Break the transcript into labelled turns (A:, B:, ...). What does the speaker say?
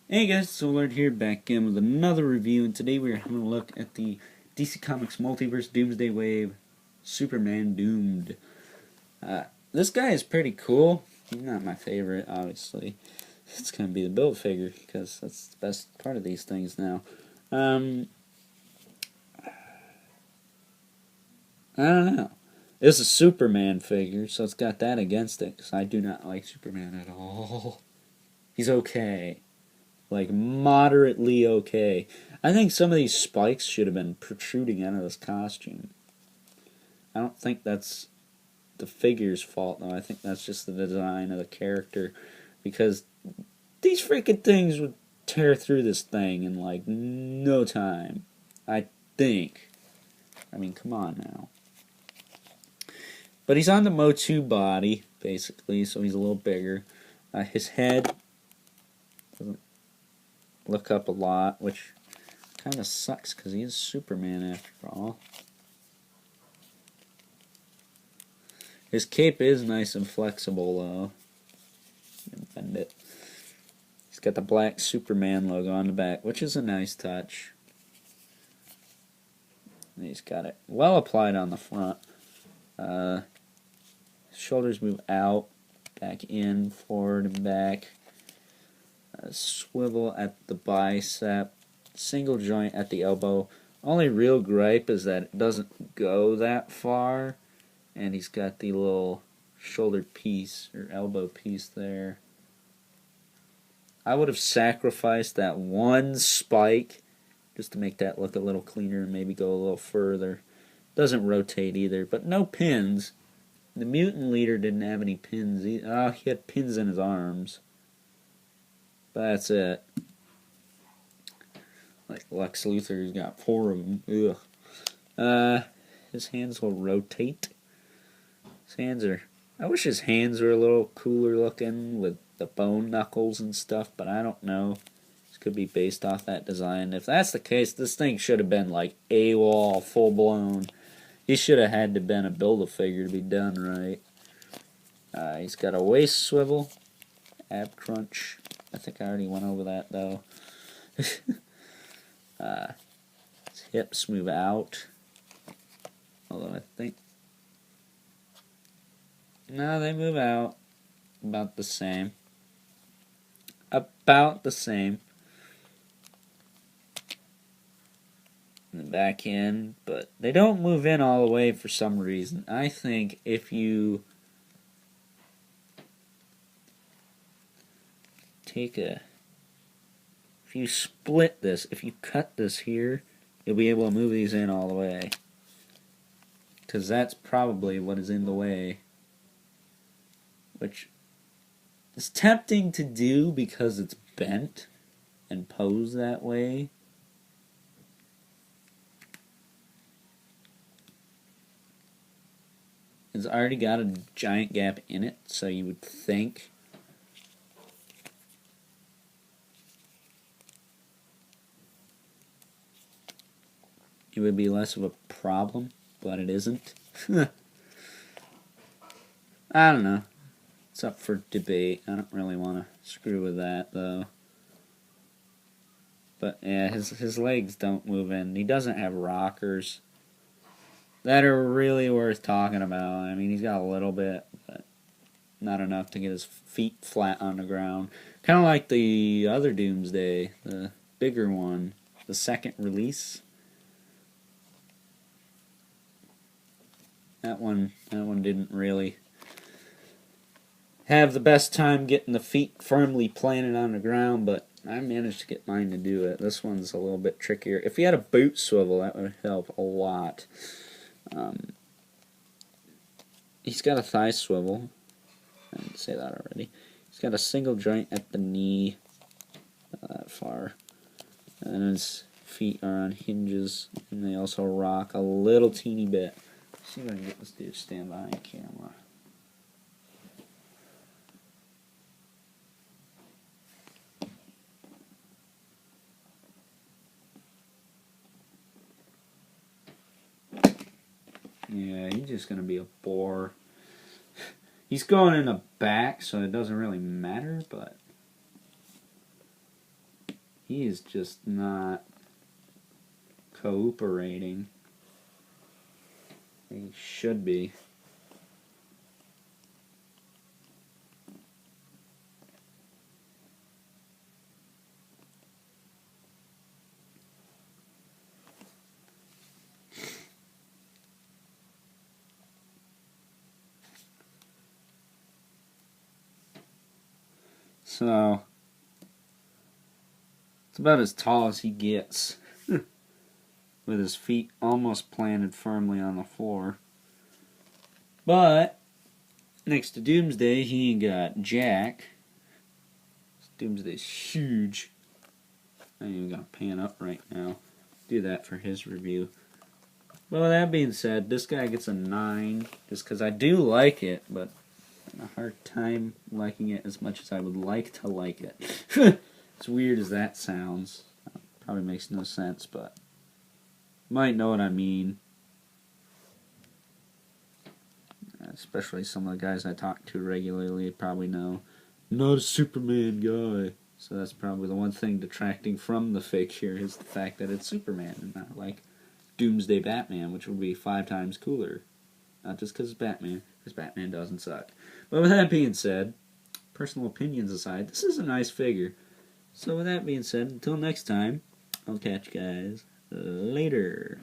A: Hey guys, so Lord here, back in with another review, and today we are having a look at the DC Comics Multiverse Doomsday Wave Superman Doomed. This guy is pretty cool. He's not my favorite, obviously. It's going to be the build figure, because that's the best part of these things now. I don't know. It's a Superman figure, so it's got that against it, because I do not like Superman at all. He's okay. Like, moderately okay. I think some of these spikes should have been protruding out of this costume. I don't think that's the figure's fault, though. I think that's just the design of the character. Because these freaking things would tear through this thing in, like, no time. I think. I mean, come on now. But he's on the Motu body, basically, so he's a little bigger. His head doesn't look up a lot, which kind of sucks because he is Superman after all. His cape is nice and flexible though. Bend it. He's got the black Superman logo on the back, which is a nice touch. And he's got it well applied on the front. Shoulders move out, back in, forward and back. Swivel at the bicep, single joint at the elbow. Only real gripe is that it doesn't go that far, and he's got the little shoulder piece or elbow piece there. I would have sacrificed that one spike just to make that look a little cleaner and maybe go a little further. Doesn't rotate either, but no pins. The mutant leader didn't have any pins either. Oh, he had pins in his arms. That's it. Like Lex Luthor's got 4 of them. Ugh. His hands will rotate. His hands are... I wish his hands were a little cooler looking with the bone knuckles and stuff, but I don't know. This could be based off that design. If that's the case, this thing should have been like AWOL, full blown. He should have had to been a Build-A-Figure to be done right. He's got a waist swivel, ab crunch. I think I already went over that, though. His hips move out. Although I think... No, they move out about the same. About the same. In the back end, but they don't move in all the way for some reason. I think if you... if you split this, if you cut this here, you'll be able to move these in all the way. Because that's probably what is in the way. Which is tempting to do because it's bent and posed that way. It's already got a giant gap in it, so you would think it would be less of a problem, but it isn't. I don't know. It's up for debate. I don't really want to screw with that, though. But yeah, his legs don't move in. He doesn't have rockers that are really worth talking about. I mean, he's got a little bit, but not enough to get his feet flat on the ground. Kind of like the other Doomsday, the bigger one, the second release. That one didn't really have the best time getting the feet firmly planted on the ground, but I managed to get mine to do it. This one's a little bit trickier. If he had a boot swivel, that would help a lot. He's got a thigh swivel. I didn't say that already. He's got a single joint at the knee, not that far. And his feet are on hinges, and they also rock a little teeny bit. Let's see if I can get this dude to stand behind camera. Yeah, he's just going to be a bore. He's going in the back, so it doesn't really matter, but he is just not cooperating. He should be. So, it's about as tall as he gets, with his feet almost planted firmly on the floor. But, next to Doomsday, he ain't got jack. Doomsday's huge. I ain't even gonna pan up right now. Do that for his review. But with that being said, this guy gets a 9, just because I do like it, but a hard time liking it as much as I would like to like it. As weird as that sounds, probably makes no sense, but you might know what I mean. Especially some of the guys I talk to regularly probably know. I'm not a Superman guy. So that's probably the one thing detracting from the figure is the fact that it's Superman and not like Doomsday Batman, which would be 5 times cooler. Not just because it's Batman, because Batman doesn't suck. But with that being said, personal opinions aside, this is a nice figure. So with that being said, until next time, I'll catch you guys later.